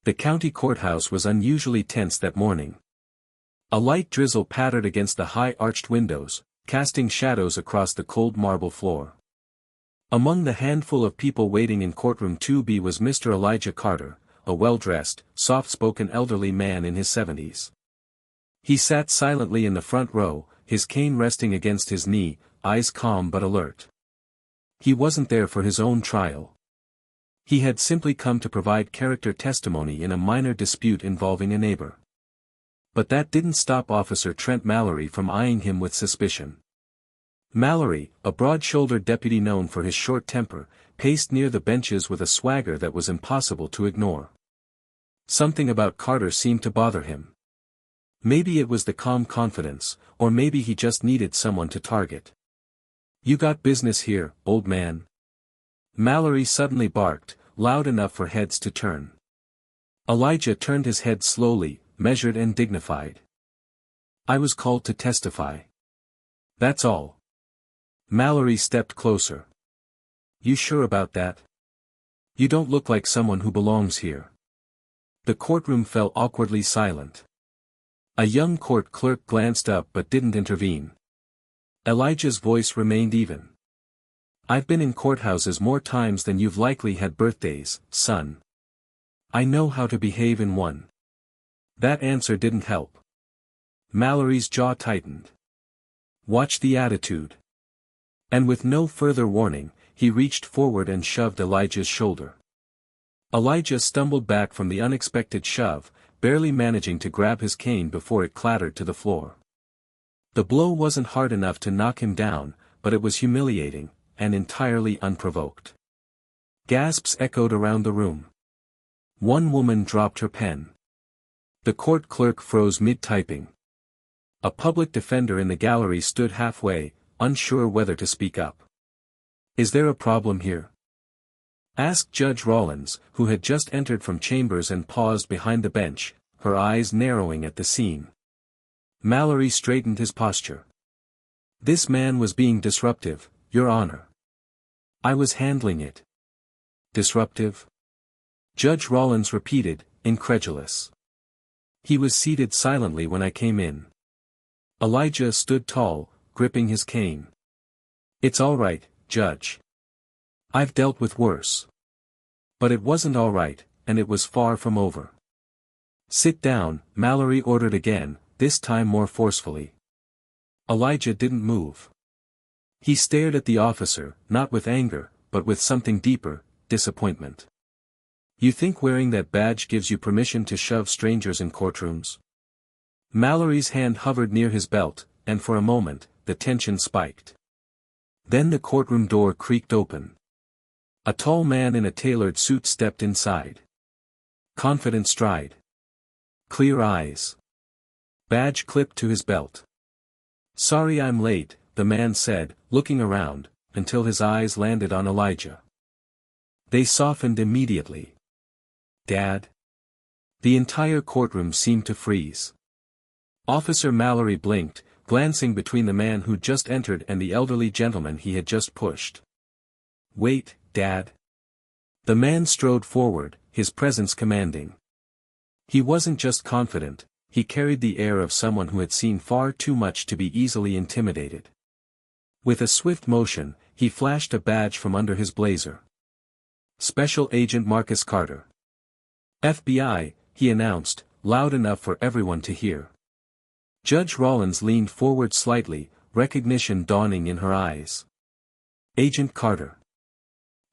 The county courthouse was unusually tense that morning. A light drizzle pattered against the high arched windows, casting shadows across the cold marble floor. Among the handful of people waiting in courtroom 2B was Mr. Elijah Carter, a well-dressed, soft-spoken elderly man in his 70s. He sat silently in the front row, his cane resting against his knee, eyes calm but alert. He wasn't there for his own trial. He had simply come to provide character testimony in a minor dispute involving a neighbor. But that didn't stop Officer Trent Mallory from eyeing him with suspicion. Mallory, a broad-shouldered deputy known for his short temper, paced near the benches with a swagger that was impossible to ignore. Something about Carter seemed to bother him. Maybe it was the calm confidence, or maybe he just needed someone to target. "You got business here, old man?" Mallory suddenly barked, loud enough for heads to turn. Elijah turned his head slowly, measured and dignified. "I was called to testify. That's all." Mallory stepped closer. "You sure about that? You don't look like someone who belongs here." The courtroom fell awkwardly silent. A young court clerk glanced up but didn't intervene. Elijah's voice remained even. "I've been in courthouses more times than you've likely had birthdays, son. I know how to behave in one." That answer didn't help. Mallory's jaw tightened. "Watch the attitude." And with no further warning, he reached forward and shoved Elijah's shoulder. Elijah stumbled back from the unexpected shove, barely managing to grab his cane before it clattered to the floor. The blow wasn't hard enough to knock him down, but it was humiliating, and entirely unprovoked. Gasps echoed around the room. One woman dropped her pen. The court clerk froze mid-typing. A public defender in the gallery stood halfway, unsure whether to speak up. "Is there a problem here?" asked Judge Rollins, who had just entered from chambers and paused behind the bench, her eyes narrowing at the scene. Mallory straightened his posture. "This man was being disruptive, Your Honor. I was handling it." "Disruptive?" Judge Rollins repeated, incredulous. "He was seated silently when I came in." Elijah stood tall, gripping his cane. "It's all right, Judge. I've dealt with worse." But it wasn't all right, and it was far from over. "Sit down," Mallory ordered again, this time more forcefully. Elijah didn't move. He stared at the officer, not with anger, but with something deeper, disappointment. "You think wearing that badge gives you permission to shove strangers in courtrooms?" Mallory's hand hovered near his belt, and for a moment, the tension spiked. Then the courtroom door creaked open. A tall man in a tailored suit stepped inside. Confident stride. Clear eyes. Badge clipped to his belt. "Sorry I'm late," the man said, looking around, until his eyes landed on Elijah. They softened immediately. "Dad?" The entire courtroom seemed to freeze. Officer Mallory blinked, glancing between the man who'd just entered and the elderly gentleman he had just pushed. "Wait, Dad." The man strode forward, his presence commanding. He wasn't just confident, he carried the air of someone who had seen far too much to be easily intimidated. With a swift motion, he flashed a badge from under his blazer. "Special Agent Marcus Carter. FBI," he announced, loud enough for everyone to hear. Judge Rollins leaned forward slightly, recognition dawning in her eyes. "Agent Carter.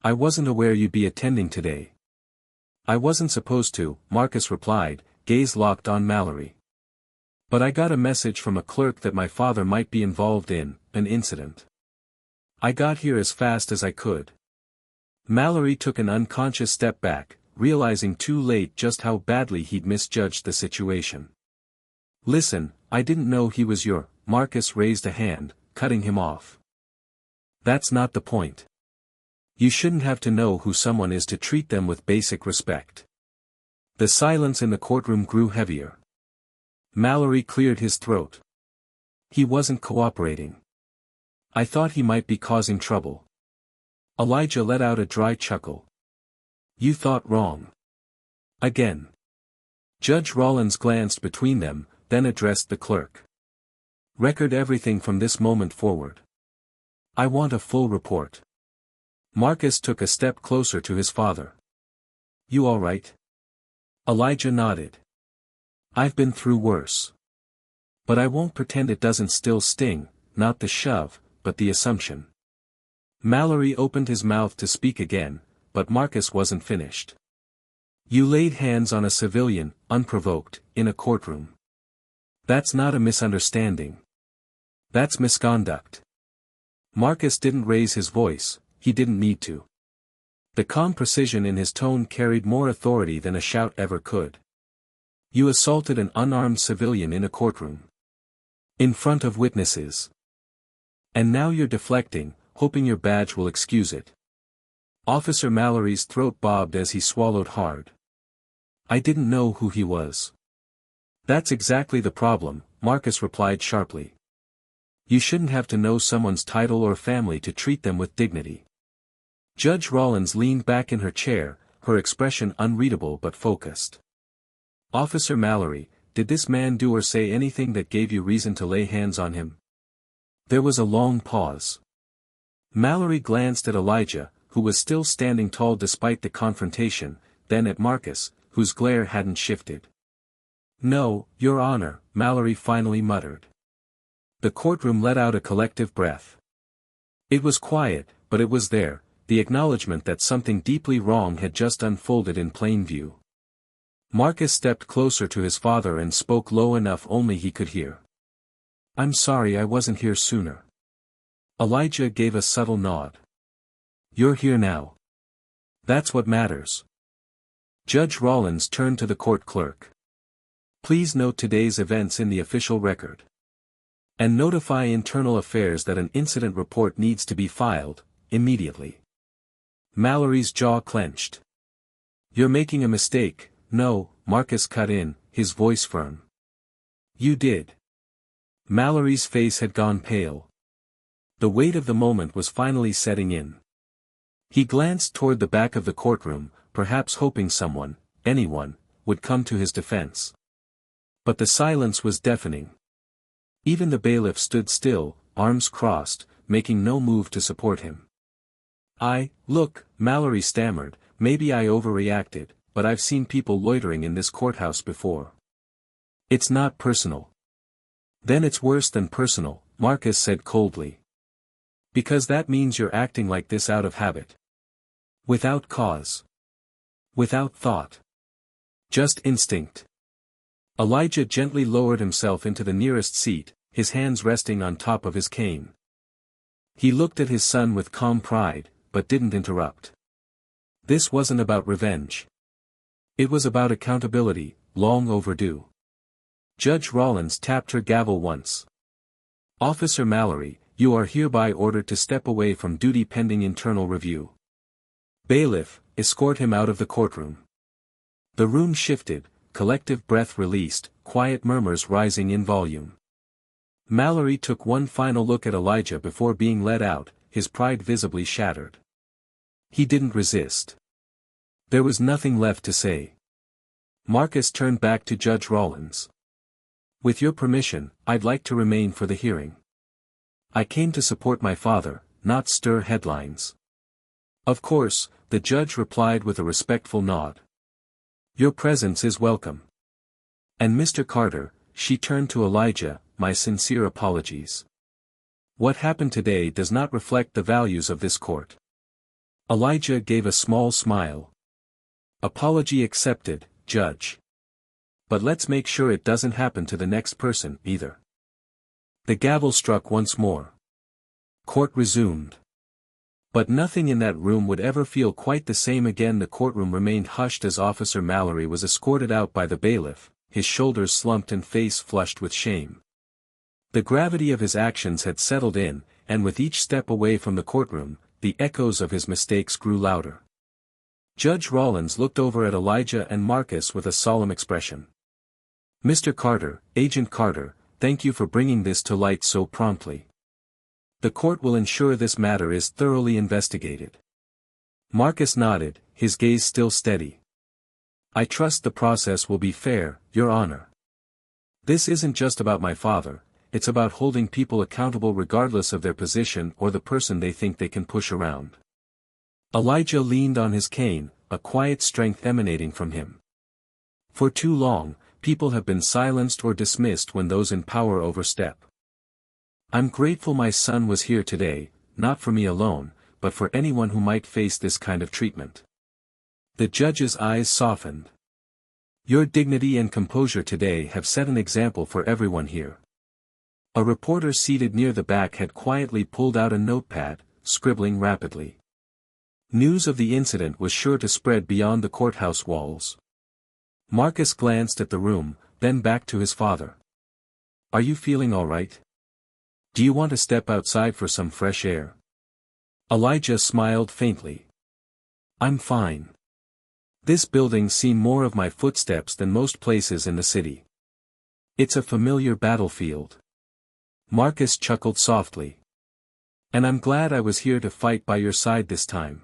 I wasn't aware you'd be attending today." "I wasn't supposed to," Marcus replied, gaze locked on Mallory. "But I got a message from a clerk that my father might be involved in an incident. I got here as fast as I could." Mallory took an unconscious step back, realizing too late just how badly he'd misjudged the situation. "Listen, I didn't know he was your—" Marcus raised a hand, cutting him off. "That's not the point. You shouldn't have to know who someone is to treat them with basic respect." The silence in the courtroom grew heavier. Mallory cleared his throat. He wasn't cooperating. "I thought he might be causing trouble." Elijah let out a dry chuckle. "You thought wrong. Again." Judge Rollins glanced between them, then addressed the clerk. Record everything from this moment forward. I want a full report. Marcus took a step closer to his father. You all right? Elijah nodded. I've been through worse. But I won't pretend it doesn't still sting, not the shove, but the assumption. Mallory opened his mouth to speak again, but Marcus wasn't finished. You laid hands on a civilian, unprovoked, in a courtroom. That's not a misunderstanding. That's misconduct. Marcus didn't raise his voice, he didn't need to. The calm precision in his tone carried more authority than a shout ever could. You assaulted an unarmed civilian in a courtroom. In front of witnesses. And now you're deflecting, hoping your badge will excuse it. Officer Mallory's throat bobbed as he swallowed hard. I didn't know who he was. That's exactly the problem, Marcus replied sharply. You shouldn't have to know someone's title or family to treat them with dignity. Judge Rollins leaned back in her chair, her expression unreadable but focused. Officer Mallory, did this man do or say anything that gave you reason to lay hands on him? There was a long pause. Mallory glanced at Elijah, who was still standing tall despite the confrontation, then at Marcus, whose glare hadn't shifted. No, Your Honor, Mallory finally muttered. The courtroom let out a collective breath. It was quiet, but it was there, the acknowledgement that something deeply wrong had just unfolded in plain view. Marcus stepped closer to his father and spoke low enough only he could hear. I'm sorry I wasn't here sooner. Elijah gave a subtle nod. You're here now. That's what matters. Judge Rollins turned to the court clerk. Please note today's events in the official record. And notify Internal Affairs that an incident report needs to be filed, immediately. Mallory's jaw clenched. You're making a mistake. No, Marcus cut in, his voice firm. You did. Mallory's face had gone pale. The weight of the moment was finally setting in. He glanced toward the back of the courtroom, perhaps hoping someone, anyone, would come to his defense. But the silence was deafening. Even the bailiff stood still, arms crossed, making no move to support him. Look, Mallory stammered, maybe I overreacted, but I've seen people loitering in this courthouse before. It's not personal. Then it's worse than personal, Marcus said coldly. Because that means you're acting like this out of habit. Without cause. Without thought. Just instinct. Elijah gently lowered himself into the nearest seat, his hands resting on top of his cane. He looked at his son with calm pride, but didn't interrupt. This wasn't about revenge. It was about accountability, long overdue. Judge Rollins tapped her gavel once. Officer Mallory, you are hereby ordered to step away from duty pending internal review. Bailiff, escort him out of the courtroom. The room shifted, collective breath released, quiet murmurs rising in volume. Mallory took one final look at Elijah before being led out, his pride visibly shattered. He didn't resist. There was nothing left to say. Marcus turned back to Judge Rollins. With your permission, I'd like to remain for the hearing. I came to support my father, not stir headlines. Of course, the judge replied with a respectful nod. Your presence is welcome. And Mr. Carter, she turned to Elijah, my sincere apologies. What happened today does not reflect the values of this court. Elijah gave a small smile. Apology accepted, Judge. But let's make sure it doesn't happen to the next person, either. The gavel struck once more. Court resumed. But nothing in that room would ever feel quite the same again. The courtroom remained hushed as Officer Mallory was escorted out by the bailiff, his shoulders slumped and face flushed with shame. The gravity of his actions had settled in, and with each step away from the courtroom, the echoes of his mistakes grew louder. Judge Rollins looked over at Elijah and Marcus with a solemn expression. Mr. Carter, Agent Carter, thank you for bringing this to light so promptly. The court will ensure this matter is thoroughly investigated. Marcus nodded, his gaze still steady. I trust the process will be fair, Your Honor. This isn't just about my father, it's about holding people accountable regardless of their position or the person they think they can push around. Elijah leaned on his cane, a quiet strength emanating from him. For too long, people have been silenced or dismissed when those in power overstep. I'm grateful my son was here today, not for me alone, but for anyone who might face this kind of treatment. The judge's eyes softened. Your dignity and composure today have set an example for everyone here. A reporter seated near the back had quietly pulled out a notepad, scribbling rapidly. News of the incident was sure to spread beyond the courthouse walls. Marcus glanced at the room, then back to his father. Are you feeling all right? Do you want to step outside for some fresh air? Elijah smiled faintly. I'm fine. This building's seen more of my footsteps than most places in the city. It's a familiar battlefield. Marcus chuckled softly. And I'm glad I was here to fight by your side this time.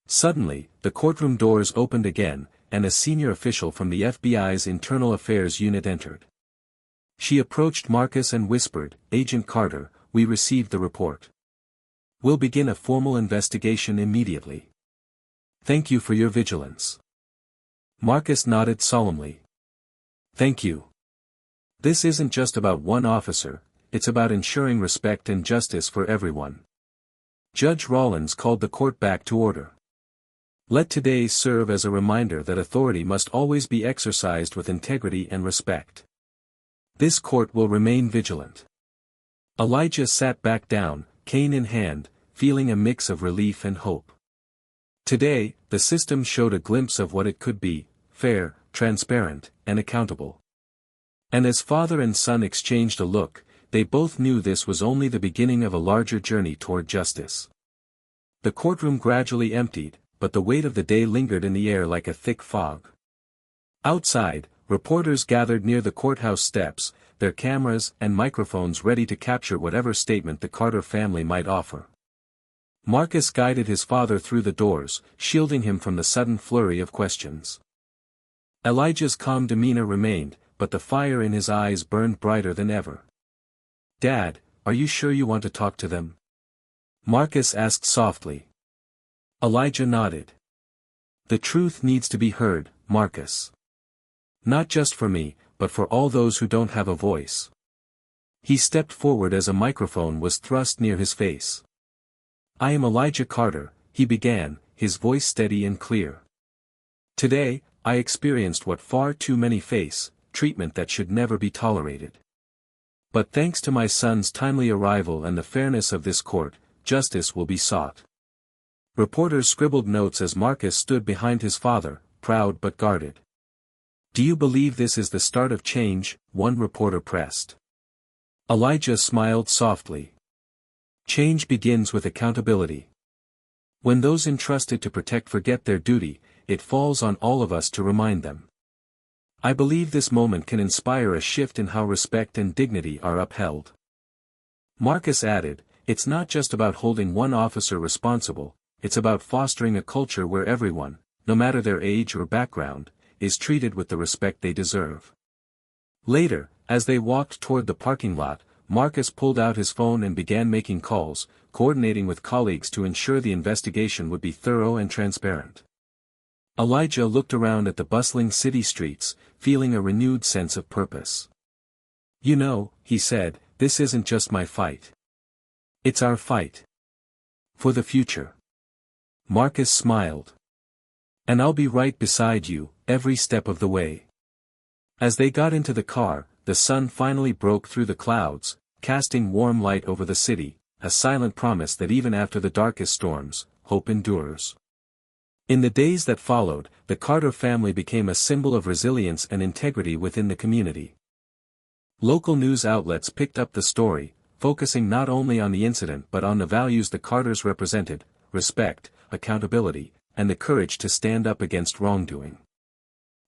Suddenly, the courtroom doors opened again, and a senior official from the FBI's Internal Affairs Unit entered. She approached Marcus and whispered, Agent Carter, we received the report. We'll begin a formal investigation immediately. Thank you for your vigilance. Marcus nodded solemnly. Thank you. This isn't just about one officer, it's about ensuring respect and justice for everyone. Judge Rollins called the court back to order. Let today serve as a reminder that authority must always be exercised with integrity and respect. This court will remain vigilant. Elijah sat back down, cane in hand, feeling a mix of relief and hope. Today, the system showed a glimpse of what it could be, fair, transparent, and accountable. And as father and son exchanged a look, they both knew this was only the beginning of a larger journey toward justice. The courtroom gradually emptied, but the weight of the day lingered in the air like a thick fog. Outside, reporters gathered near the courthouse steps, their cameras and microphones ready to capture whatever statement the Carter family might offer. Marcus guided his father through the doors, shielding him from the sudden flurry of questions. Elijah's calm demeanor remained, but the fire in his eyes burned brighter than ever. Dad, are you sure you want to talk to them? Marcus asked softly. Elijah nodded. The truth needs to be heard, Marcus. Not just for me, but for all those who don't have a voice. He stepped forward as a microphone was thrust near his face. I am Elijah Carter, he began, his voice steady and clear. Today, I experienced what far too many face, treatment that should never be tolerated. But thanks to my son's timely arrival and the fairness of this court, justice will be sought. Reporters scribbled notes as Marcus stood behind his father, proud but guarded. Do you believe this is the start of change? One reporter pressed. Elijah smiled softly. Change begins with accountability. When those entrusted to protect forget their duty, it falls on all of us to remind them. I believe this moment can inspire a shift in how respect and dignity are upheld. Marcus added, it's not just about holding one officer responsible, it's about fostering a culture where everyone, no matter their age or background, is treated with the respect they deserve. Later, as they walked toward the parking lot, Marcus pulled out his phone and began making calls, coordinating with colleagues to ensure the investigation would be thorough and transparent. Elijah looked around at the bustling city streets, feeling a renewed sense of purpose. You know, he said, this isn't just my fight. It's our fight. For the future. Marcus smiled. And I'll be right beside you, every step of the way. As they got into the car, the sun finally broke through the clouds, casting warm light over the city, a silent promise that even after the darkest storms, hope endures. In the days that followed, the Carter family became a symbol of resilience and integrity within the community. Local news outlets picked up the story, focusing not only on the incident but on the values the Carters represented: respect, accountability, and the courage to stand up against wrongdoing.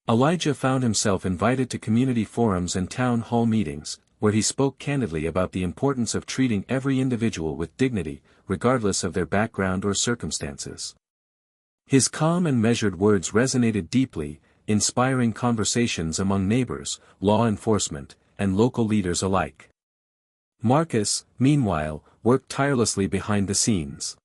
Elijah found himself invited to community forums and town hall meetings, where he spoke candidly about the importance of treating every individual with dignity, regardless of their background or circumstances. His calm and measured words resonated deeply, inspiring conversations among neighbors, law enforcement, and local leaders alike. Marcus, meanwhile, worked tirelessly behind the scenes.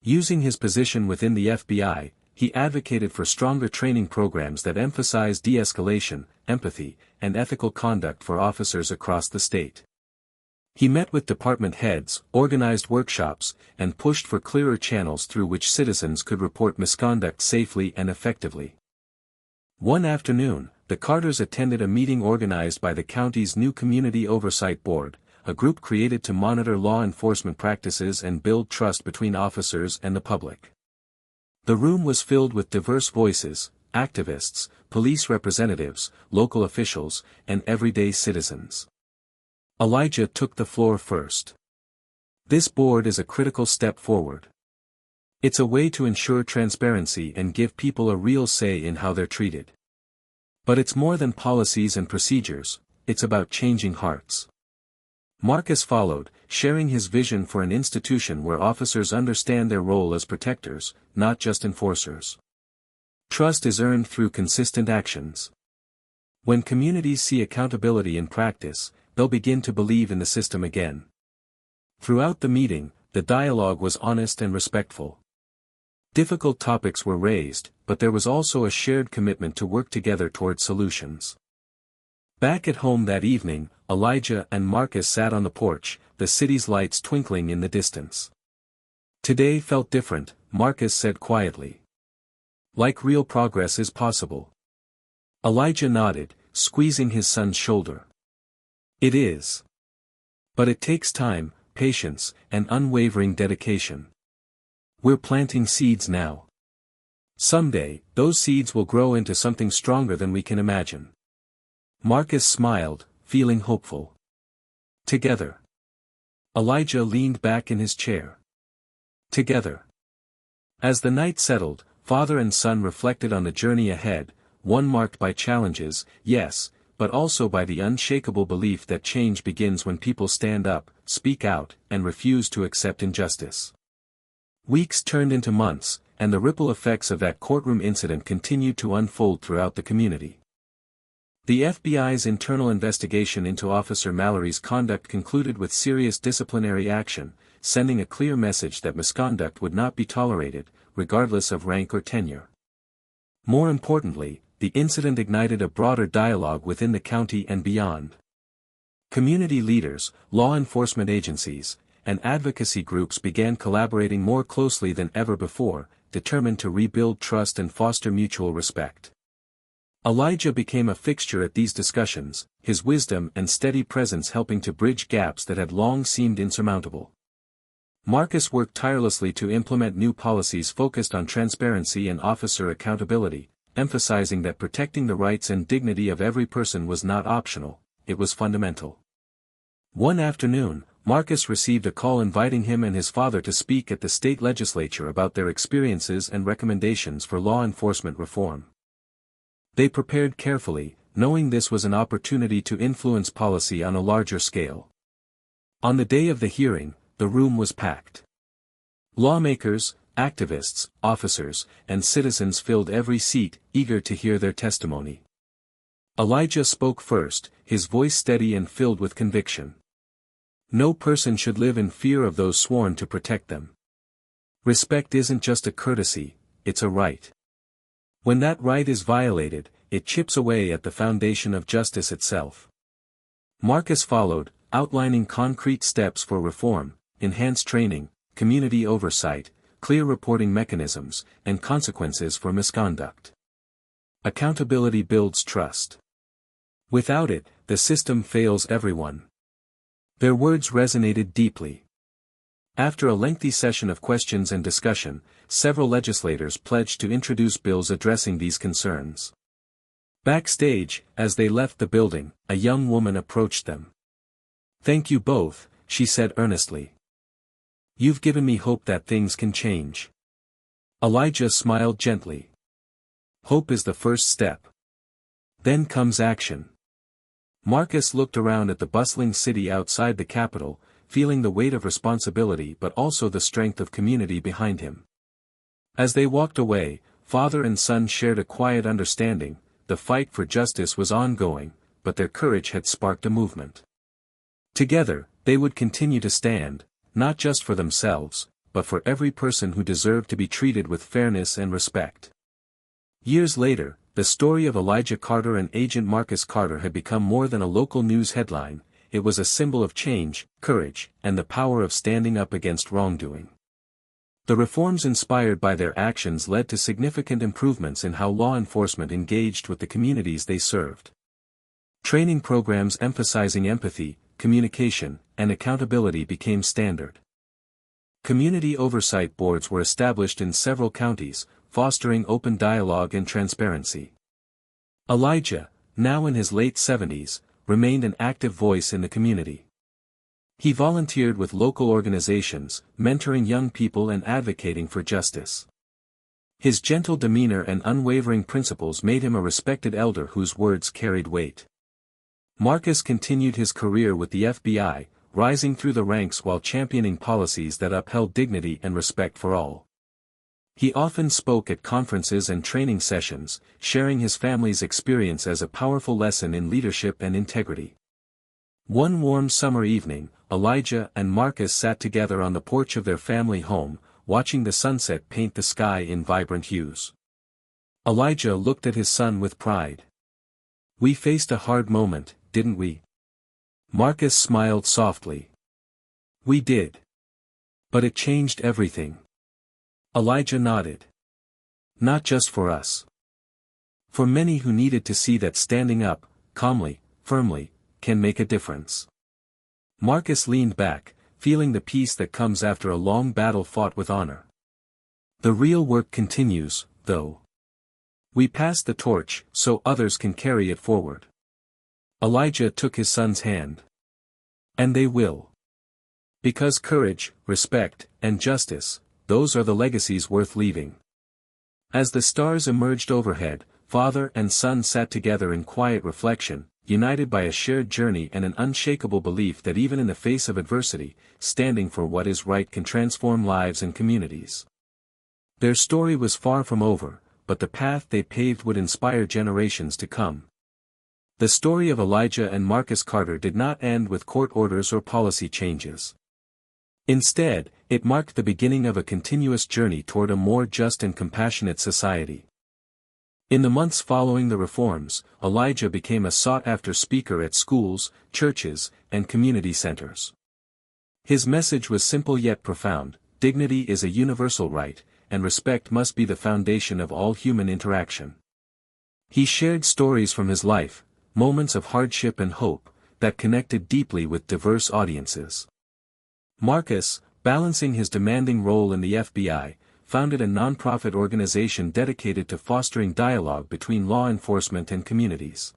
Using his position within the FBI, he advocated for stronger training programs that emphasize de-escalation, empathy, and ethical conduct for officers across the state. He met with department heads, organized workshops, and pushed for clearer channels through which citizens could report misconduct safely and effectively. One afternoon, the Carters attended a meeting organized by the county's new Community Oversight Board, a group created to monitor law enforcement practices and build trust between officers and the public. The room was filled with diverse voices, activists, police representatives, local officials, and everyday citizens. Elijah took the floor first. This board is a critical step forward. It's a way to ensure transparency and give people a real say in how they're treated. But it's more than policies and procedures, it's about changing hearts. Marcus followed, sharing his vision for an institution where officers understand their role as protectors, not just enforcers. Trust is earned through consistent actions. When communities see accountability in practice, they'll begin to believe in the system again. Throughout the meeting, the dialogue was honest and respectful. Difficult topics were raised, but there was also a shared commitment to work together toward solutions. Back at home that evening, Elijah and Marcus sat on the porch, the city's lights twinkling in the distance. Today felt different, Marcus said quietly. Like real progress is possible. Elijah nodded, squeezing his son's shoulder. It is. But it takes time, patience, and unwavering dedication. We're planting seeds now. Someday, those seeds will grow into something stronger than we can imagine. Marcus smiled, feeling hopeful. Together. Elijah leaned back in his chair. Together. As the night settled, father and son reflected on the journey ahead, one marked by challenges, yes, but also by the unshakable belief that change begins when people stand up, speak out, and refuse to accept injustice. Weeks turned into months, and the ripple effects of that courtroom incident continued to unfold throughout the community. The FBI's internal investigation into Officer Mallory's conduct concluded with serious disciplinary action, sending a clear message that misconduct would not be tolerated, regardless of rank or tenure. More importantly, the incident ignited a broader dialogue within the county and beyond. Community leaders, law enforcement agencies, and advocacy groups began collaborating more closely than ever before, determined to rebuild trust and foster mutual respect. Elijah became a fixture at these discussions, his wisdom and steady presence helping to bridge gaps that had long seemed insurmountable. Marcus worked tirelessly to implement new policies focused on transparency and officer accountability, emphasizing that protecting the rights and dignity of every person was not optional, it was fundamental. One afternoon, Marcus received a call inviting him and his father to speak at the state legislature about their experiences and recommendations for law enforcement reform. They prepared carefully, knowing this was an opportunity to influence policy on a larger scale. On the day of the hearing, the room was packed. Lawmakers, activists, officers, and citizens filled every seat, eager to hear their testimony. Elijah spoke first, his voice steady and filled with conviction. No person should live in fear of those sworn to protect them. Respect isn't just a courtesy, it's a right. When that right is violated, it chips away at the foundation of justice itself. Marcus followed, outlining concrete steps for reform, enhanced training, community oversight, clear reporting mechanisms, and consequences for misconduct. Accountability builds trust. Without it, the system fails everyone. Their words resonated deeply. After a lengthy session of questions and discussion, several legislators pledged to introduce bills addressing these concerns. Backstage, as they left the building, a young woman approached them. "Thank you both," she said earnestly. "You've given me hope that things can change." Elijah smiled gently. "Hope is the first step. Then comes action." Marcus looked around at the bustling city outside the Capitol, feeling the weight of responsibility but also the strength of community behind him. As they walked away, father and son shared a quiet understanding. The fight for justice was ongoing, but their courage had sparked a movement. Together, they would continue to stand, not just for themselves, but for every person who deserved to be treated with fairness and respect. Years later, the story of Elijah Carter and Agent Marcus Carter had become more than a local news headline. It was a symbol of change, courage, and the power of standing up against wrongdoing. The reforms inspired by their actions led to significant improvements in how law enforcement engaged with the communities they served. Training programs emphasizing empathy, communication, and accountability became standard. Community oversight boards were established in several counties, fostering open dialogue and transparency. Elijah, now in his late 70s, remained an active voice in the community. He volunteered with local organizations, mentoring young people and advocating for justice. His gentle demeanor and unwavering principles made him a respected elder whose words carried weight. Marcus continued his career with the FBI, rising through the ranks while championing policies that upheld dignity and respect for all. He often spoke at conferences and training sessions, sharing his family's experience as a powerful lesson in leadership and integrity. One warm summer evening, Elijah and Marcus sat together on the porch of their family home, watching the sunset paint the sky in vibrant hues. Elijah looked at his son with pride. "We faced a hard moment, didn't we?" Marcus smiled softly. "We did. But it changed everything." Elijah nodded. "Not just for us. For many who needed to see that standing up, calmly, firmly, can make a difference." Marcus leaned back, feeling the peace that comes after a long battle fought with honor. "The real work continues, though. We pass the torch, so others can carry it forward." Elijah took his son's hand. "And they will. Because courage, respect, and justice, those are the legacies worth leaving." As the stars emerged overhead, father and son sat together in quiet reflection, united by a shared journey and an unshakable belief that even in the face of adversity, standing for what is right can transform lives and communities. Their story was far from over, but the path they paved would inspire generations to come. The story of Elijah and Marcus Carter did not end with court orders or policy changes. Instead, it marked the beginning of a continuous journey toward a more just and compassionate society. In the months following the reforms, Elijah became a sought-after speaker at schools, churches, and community centers. His message was simple yet profound: dignity is a universal right, and respect must be the foundation of all human interaction. He shared stories from his life, moments of hardship and hope, that connected deeply with diverse audiences. Marcus, balancing his demanding role in the FBI, founded a nonprofit organization dedicated to fostering dialogue between law enforcement and communities.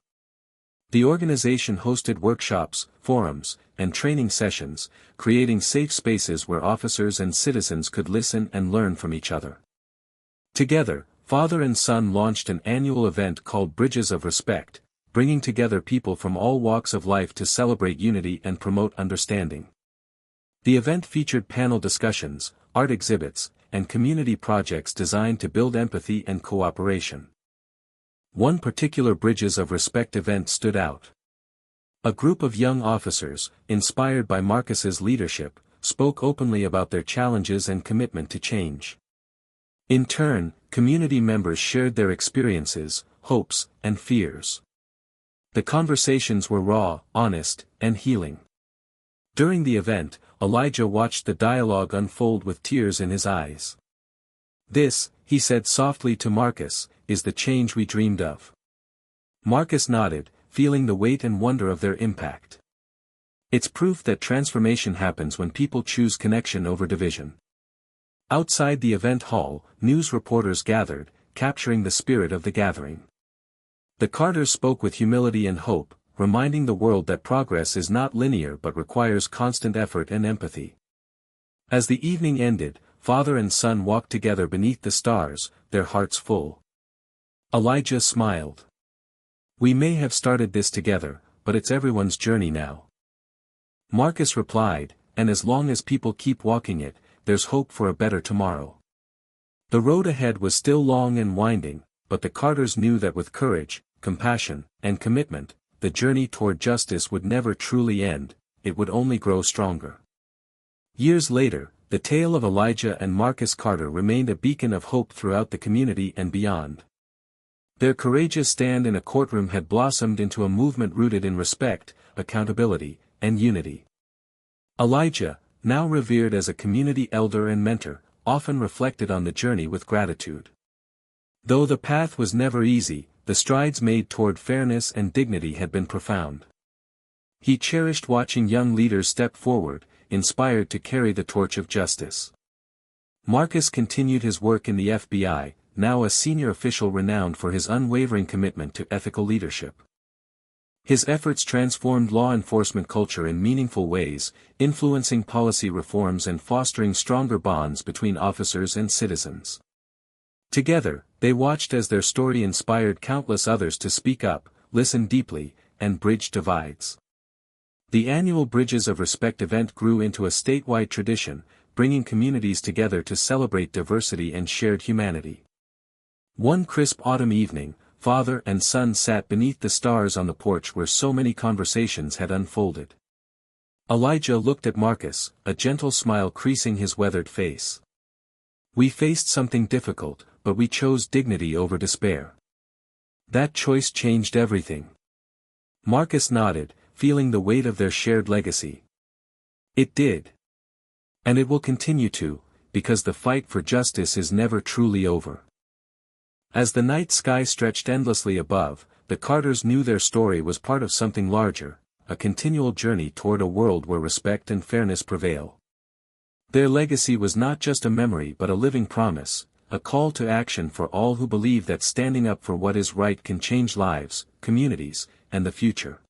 The organization hosted workshops, forums, and training sessions, creating safe spaces where officers and citizens could listen and learn from each other. Together, father and son launched an annual event called Bridges of Respect, bringing together people from all walks of life to celebrate unity and promote understanding. The event featured panel discussions, art exhibits, and community projects designed to build empathy and cooperation. One particular Bridges of Respect event stood out. A group of young officers, inspired by Marcus's leadership, spoke openly about their challenges and commitment to change. In turn, community members shared their experiences, hopes, and fears. The conversations were raw, honest, and healing. During the event, Elijah watched the dialogue unfold with tears in his eyes. "This," he said softly to Marcus, "is the change we dreamed of." Marcus nodded, feeling the weight and wonder of their impact. It's proof that transformation happens when people choose connection over division. Outside the event hall, news reporters gathered, capturing the spirit of the gathering. The Carters spoke with humility and hope, reminding the world that progress is not linear but requires constant effort and empathy. As the evening ended, father and son walked together beneath the stars, their hearts full. Elijah smiled. "We may have started this together, but it's everyone's journey now." Marcus replied, "And as long as people keep walking it, there's hope for a better tomorrow." The road ahead was still long and winding, but the Carters knew that with courage, compassion, and commitment, the journey toward justice would never truly end, it would only grow stronger. Years later, the tale of Elijah and Marcus Carter remained a beacon of hope throughout the community and beyond. Their courageous stand in a courtroom had blossomed into a movement rooted in respect, accountability, and unity. Elijah, now revered as a community elder and mentor, often reflected on the journey with gratitude. Though the path was never easy, the strides made toward fairness and dignity had been profound. He cherished watching young leaders step forward, inspired to carry the torch of justice. Marcus continued his work in the FBI, now a senior official renowned for his unwavering commitment to ethical leadership. His efforts transformed law enforcement culture in meaningful ways, influencing policy reforms and fostering stronger bonds between officers and citizens. Together, they watched as their story inspired countless others to speak up, listen deeply, and bridge divides. The annual Bridges of Respect event grew into a statewide tradition, bringing communities together to celebrate diversity and shared humanity. One crisp autumn evening, father and son sat beneath the stars on the porch where so many conversations had unfolded. Elijah looked at Marcus, a gentle smile creasing his weathered face. "We faced something difficult, but we chose dignity over despair. That choice changed everything." Marcus nodded, feeling the weight of their shared legacy. "It did. And it will continue to, because the fight for justice is never truly over." As the night sky stretched endlessly above, the Carters knew their story was part of something larger, a continual journey toward a world where respect and fairness prevail. Their legacy was not just a memory but a living promise, a call to action for all who believe that standing up for what is right can change lives, communities, and the future.